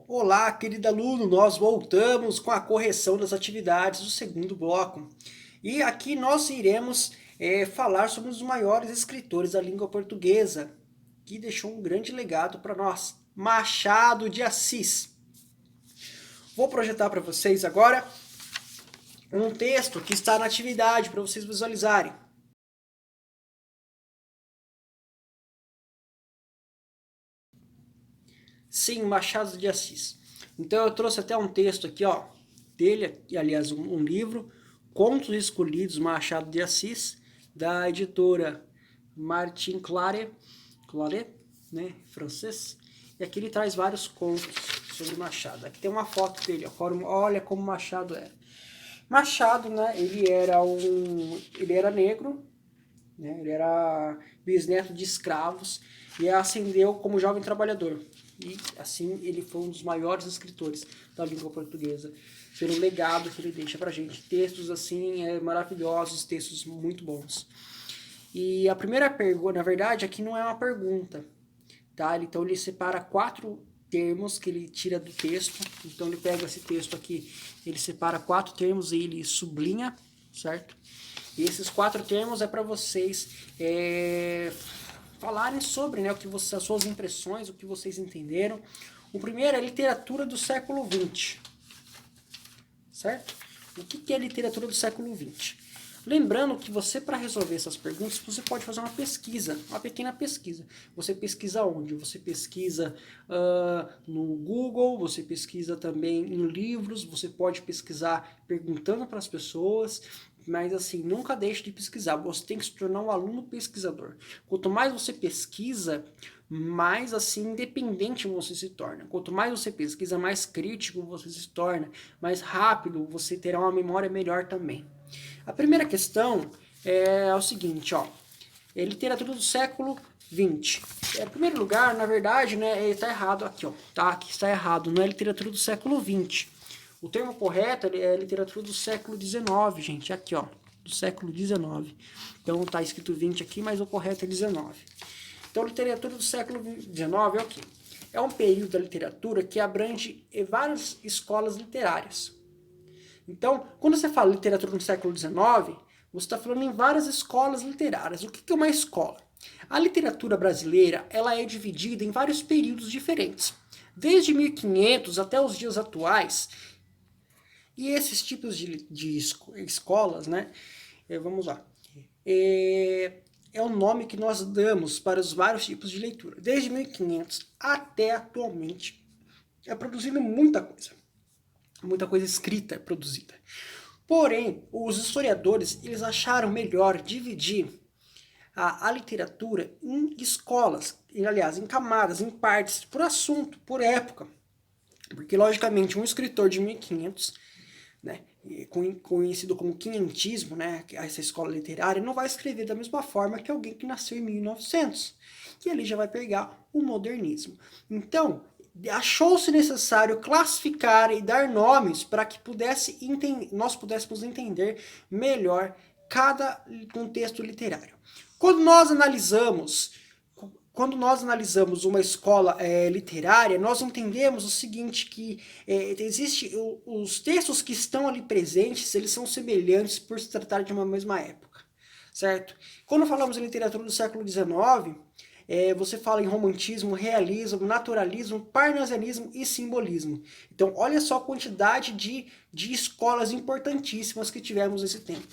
Olá, querido aluno, nós voltamos com a correção das atividades do segundo bloco. E aqui nós iremos falar sobre um dos maiores escritores da língua portuguesa, que deixou um grande legado para nós, Machado de Assis. Vou projetar para vocês agora um texto que está na atividade para vocês visualizarem. Sim, Machado de Assis. Então eu trouxe até um texto aqui, ó, dele, aliás, um livro, Contos Escolhidos, Machado de Assis, da editora Martin Claret, né, francês. E aqui ele traz vários contos sobre Machado. Aqui tem uma foto dele, ó, olha como Machado era. Machado, né, ele era negro, né, ele era bisneto de escravos e ascendeu como jovem trabalhador. E assim ele foi um dos maiores escritores da língua portuguesa, pelo legado que ele deixa pra gente. Textos assim maravilhosos, textos muito bons. E a primeira pergunta, na verdade, aqui não é uma pergunta, tá? Então ele separa 4 termos que ele tira do texto. Então ele pega esse texto aqui, ele separa 4 termos e ele sublinha, certo? E esses 4 termos é para vocês falarem sobre, né, o que as suas impressões, o que vocês entenderam. O primeiro é literatura do século XX, certo? O que é literatura do século XX? Lembrando que você, para resolver essas perguntas, você pode fazer uma pesquisa, uma pequena pesquisa. Você pesquisa onde? Você pesquisa no Google, você pesquisa também em livros, você pode pesquisar perguntando para as pessoas, mas assim, nunca deixe de pesquisar. Você tem que se tornar um aluno pesquisador. Quanto mais você pesquisa, mais assim independente você se torna. Quanto mais você pesquisa, mais crítico você se torna, mais rápido você terá uma memória melhor também. A primeira questão é o seguinte, ó, é literatura do século XX. Em primeiro lugar, na verdade, né, está errado aqui, ó, tá? Aqui está errado, não é literatura do século XX. O termo correto é literatura do século XIX, gente, aqui, ó, do século XIX. Então está escrito 20 aqui, mas o correto é 19. Então, literatura do século XIX é o quê? É um período da literatura que abrange várias escolas literárias. Então, quando você fala literatura no século XIX, você está falando em várias escolas literárias. O que é uma escola? A literatura brasileira ela é dividida em vários períodos diferentes. Desde 1500 até os dias atuais. E esses tipos de escolas, né? Vamos lá. É o nome que nós damos para os vários tipos de leitura. Desde 1500 até atualmente. É produzindo muita coisa escrita produzida. Porém, os historiadores eles acharam melhor dividir a literatura em escolas, aliás, em camadas, em partes, por assunto, por época. Porque, logicamente, um escritor de 1500, né, conhecido como quinhentismo, né, essa escola literária, não vai escrever da mesma forma que alguém que nasceu em 1900, que ali já vai pegar o modernismo. Então, achou-se necessário classificar e dar nomes para que nós pudéssemos entender melhor cada contexto literário. Quando nós analisamos uma escola literária, nós entendemos o seguinte, que os textos que estão ali presentes, eles são semelhantes por se tratar de uma mesma época, certo? Quando falamos em literatura do século XIX, você fala em romantismo, realismo, naturalismo, parnasianismo e simbolismo. Então, olha só a quantidade de escolas importantíssimas que tivemos nesse tempo.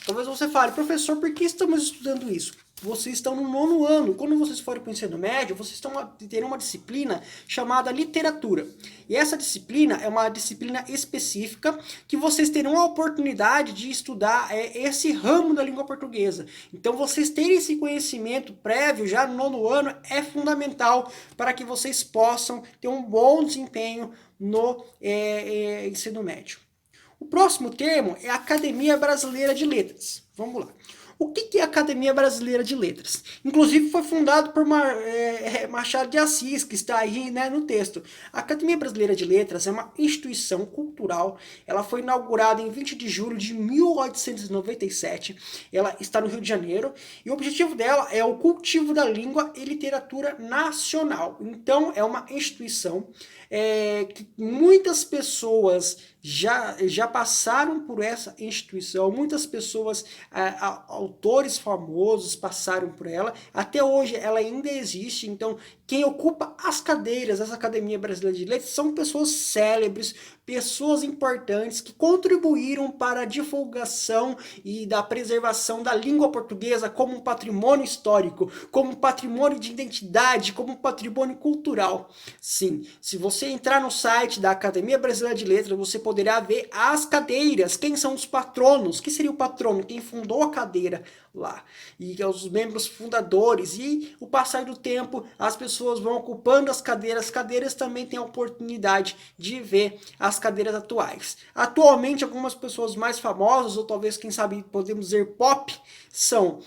Talvez você fale, professor, por que estamos estudando isso? Vocês estão no 9º ano. Quando vocês forem para o ensino médio, vocês terão uma disciplina chamada literatura. E essa disciplina é uma disciplina específica que vocês terão a oportunidade de estudar esse ramo da língua portuguesa. Então, vocês terem esse conhecimento prévio já no 9º ano é fundamental para que vocês possam ter um bom desempenho no ensino médio. O próximo termo é a Academia Brasileira de Letras. Vamos lá. O que é a Academia Brasileira de Letras? Inclusive foi fundado por Machado de Assis, que está aí, né, no texto. A Academia Brasileira de Letras é uma instituição cultural. Ela foi inaugurada em 20 de julho de 1897. Ela está no Rio de Janeiro. E o objetivo dela é o cultivo da língua e literatura nacional. Então, é uma instituição que muitas pessoas já passaram por essa instituição, muitas pessoas, autores famosos passaram por ela, até hoje ela ainda existe, então quem ocupa as cadeiras dessa Academia Brasileira de Letras são pessoas célebres, pessoas importantes que contribuíram para a divulgação e da preservação da língua portuguesa como um patrimônio histórico, como um patrimônio de identidade, como um patrimônio cultural. Sim, se você entrar no site da Academia Brasileira de Letras, você poderá ver as cadeiras, quem são os patronos, que seria o patrono, quem fundou a cadeira lá, e os membros fundadores, e o passar do tempo, as pessoas vão ocupando as cadeiras também têm a oportunidade de ver as cadeiras atuais. Atualmente, algumas pessoas mais famosas, ou talvez, quem sabe, podemos dizer pop, são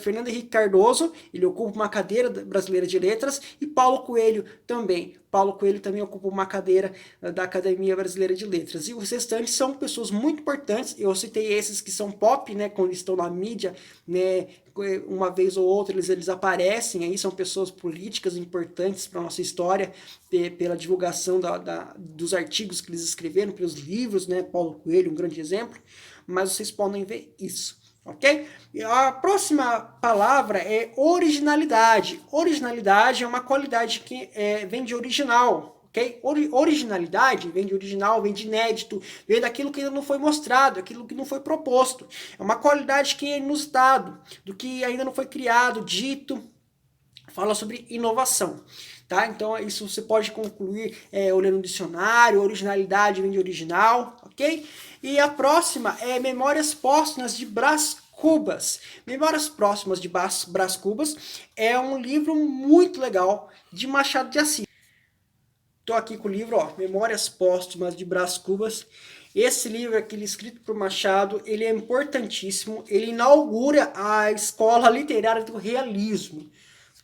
Fernando Henrique Cardoso, ele ocupa uma cadeira brasileira de letras, e Paulo Coelho também. Paulo Coelho também ocupa uma cadeira da Academia Brasileira de Letras. E os restantes são pessoas muito importantes. Eu citei esses que são pop, né, quando estão na mídia, né, uma vez ou outra eles aparecem aí, são pessoas políticas importantes para a nossa história, pela divulgação dos artigos que eles escreveram, pelos livros, né, Paulo Coelho, um grande exemplo, mas vocês podem ver isso. Ok? A próxima palavra é originalidade. Originalidade é uma qualidade que vem de original. Okay? Originalidade vem de original, vem de inédito, vem daquilo que ainda não foi mostrado, aquilo que não foi proposto. É uma qualidade que é inusitado, do que ainda não foi criado, dito. Fala sobre inovação. Tá? Então, isso você pode concluir olhando o dicionário. Originalidade vem de original, ok? E a próxima é Memórias Póstumas de Brás Cubas. Memórias Póstumas de Brás Cubas é um livro muito legal de Machado de Assis. Estou aqui com o livro, ó, Memórias Póstumas de Brás Cubas. Esse livro aqui, escrito por Machado, ele é importantíssimo. Ele inaugura a escola literária do realismo.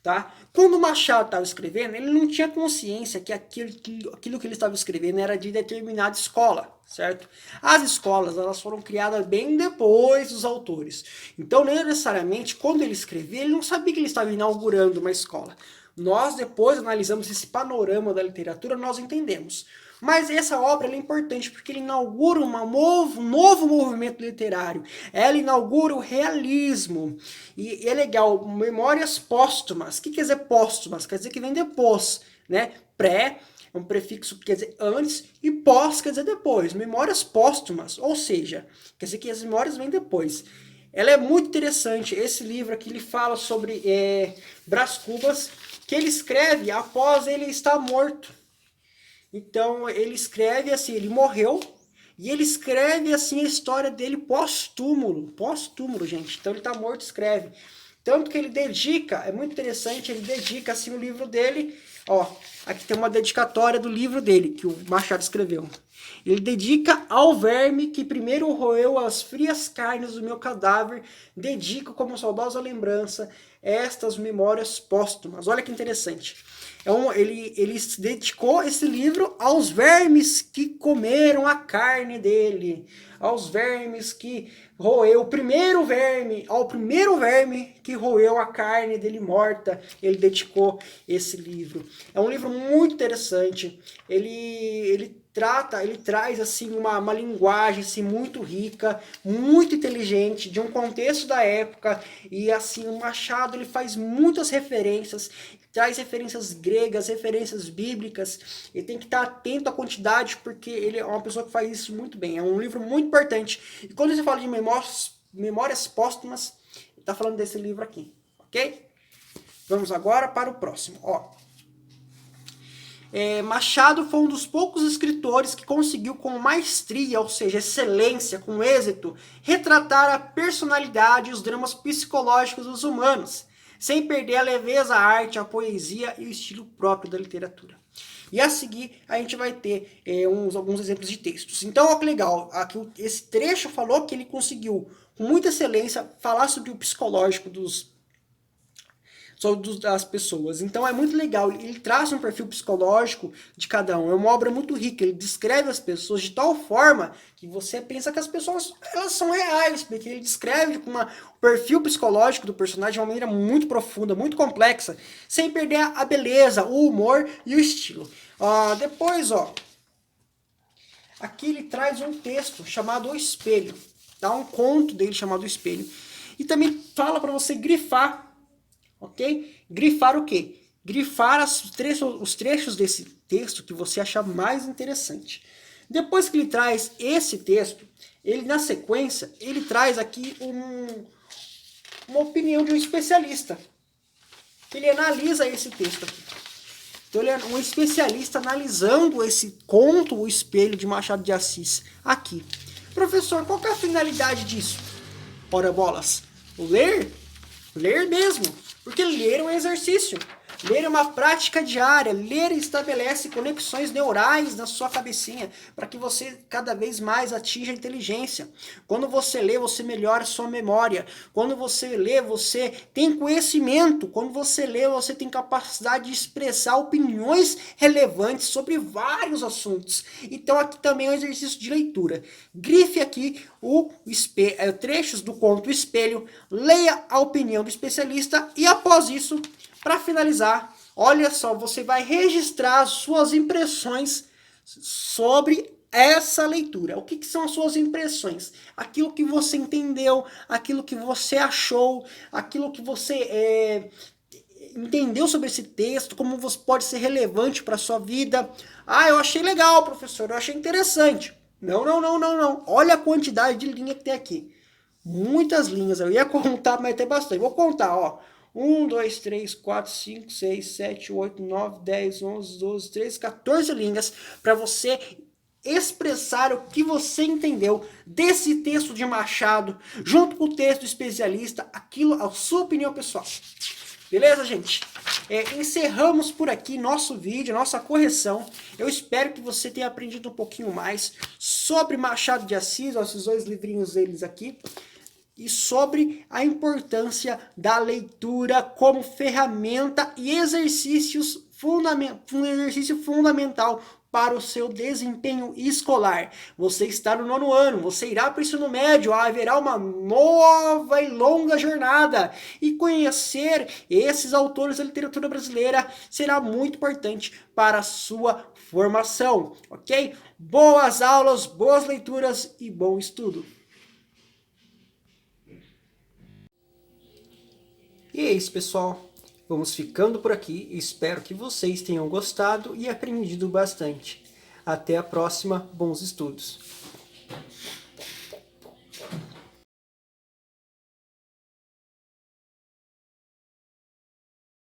Tá? Quando Machado estava escrevendo, ele não tinha consciência que aquilo que ele estava escrevendo era de determinada escola, certo? As escolas, elas foram criadas bem depois dos autores. Então, necessariamente, quando ele escrevia, ele não sabia que ele estava inaugurando uma escola. Nós, depois, analisamos esse panorama da literatura, nós entendemos. Mas essa obra é importante porque ele inaugura um novo movimento literário. Ela inaugura o realismo. E é legal, Memórias Póstumas. O que quer dizer póstumas? Quer dizer que vem depois, né? Pré é um prefixo que quer dizer antes e pós quer dizer depois. Memórias póstumas, ou seja, quer dizer que as memórias vêm depois. Ela é muito interessante. Esse livro aqui ele fala sobre Brás Cubas, que ele escreve após ele estar morto. Então, ele escreve assim, ele morreu, e ele escreve assim a história dele pós-túmulo, gente. Então, ele está morto, escreve. Tanto que ele dedica, é muito interessante, ele dedica assim o livro dele, ó, aqui tem uma dedicatória do livro dele, que o Machado escreveu. Ele dedica ao verme que primeiro roeu as frias carnes do meu cadáver, dedico como saudosa lembrança estas memórias póstumas. Olha que interessante. Ele dedicou esse livro aos vermes que comeram a carne dele, aos vermes que roeu, ao primeiro verme que roeu a carne dele morta, ele dedicou esse livro. É um livro muito interessante, ele traz assim uma linguagem assim, muito rica, muito inteligente, de um contexto da época, e assim o Machado ele faz muitas referências, traz referências gregas, referências bíblicas, ele tem que estar atento à quantidade, porque ele é uma pessoa que faz isso muito bem, é um livro muito importante. E quando você fala de memórias póstumas, ele está falando desse livro aqui, ok? Vamos agora para o próximo, ó. Machado foi um dos poucos escritores que conseguiu com maestria, ou seja, excelência, com êxito, retratar a personalidade e os dramas psicológicos dos humanos, sem perder a leveza, a arte, a poesia e o estilo próprio da literatura. E a seguir a gente vai ter alguns exemplos de textos. Então, olha que legal, aqui, esse trecho falou que ele conseguiu, com muita excelência, falar sobre o psicológico das pessoas. Então é muito legal, ele traz um perfil psicológico de cada um, é uma obra muito rica, ele descreve as pessoas de tal forma que você pensa que as pessoas elas são reais, porque ele descreve com o perfil psicológico do personagem de uma maneira muito profunda, muito complexa, sem perder a beleza, o humor e o estilo. Depois, aqui ele traz um texto chamado O Espelho. Tá? Um conto dele chamado O Espelho. E também fala para você grifar, ok? Grifar o quê? Grifar os trechos desse texto que você achar mais interessante. Depois que ele traz esse texto, ele na sequência, ele traz aqui uma opinião de um especialista. Ele analisa esse texto aqui. Então ele é um especialista analisando esse conto, O Espelho, de Machado de Assis, aqui. Professor, qual que é a finalidade disso? Ora bolas, ler mesmo, porque ler é um exercício. Ler é uma prática diária. Ler estabelece conexões neurais na sua cabecinha para que você cada vez mais atinja a inteligência. Quando você lê, você melhora a sua memória. Quando você lê, você tem conhecimento. Quando você lê, você tem capacidade de expressar opiniões relevantes sobre vários assuntos. Então aqui também é um exercício de leitura. Grife aqui trechos do conto O Espelho, leia a opinião do especialista e após isso, para finalizar, olha só, você vai registrar as suas impressões sobre essa leitura. O que são as suas impressões? Aquilo que você entendeu, aquilo que você achou, aquilo que você entendeu sobre esse texto, como você pode ser relevante para a sua vida. Eu achei legal, professor, eu achei interessante. Não. Olha a quantidade de linha que tem aqui. Muitas linhas, eu ia contar, mas tem bastante. Vou contar, 1, 2, 3, 4, 5, 6, 7, 8, 9, 10, 11, 12, 13, 14 linhas para você expressar o que você entendeu desse texto de Machado, junto com o texto do especialista, a sua opinião pessoal. Beleza, gente? Encerramos por aqui nosso vídeo, nossa correção. Eu espero que você tenha aprendido um pouquinho mais sobre Machado de Assis, esses dois livrinhos deles aqui, e sobre a importância da leitura como ferramenta e um exercício fundamental para o seu desempenho escolar. Você está no 9º ano, você irá para o ensino médio, haverá uma nova e longa jornada. E conhecer esses autores da literatura brasileira será muito importante para a sua formação, ok? Boas aulas, boas leituras e bom estudo! E é isso, pessoal. Vamos ficando por aqui. Espero que vocês tenham gostado e aprendido bastante. Até a próxima. Bons estudos!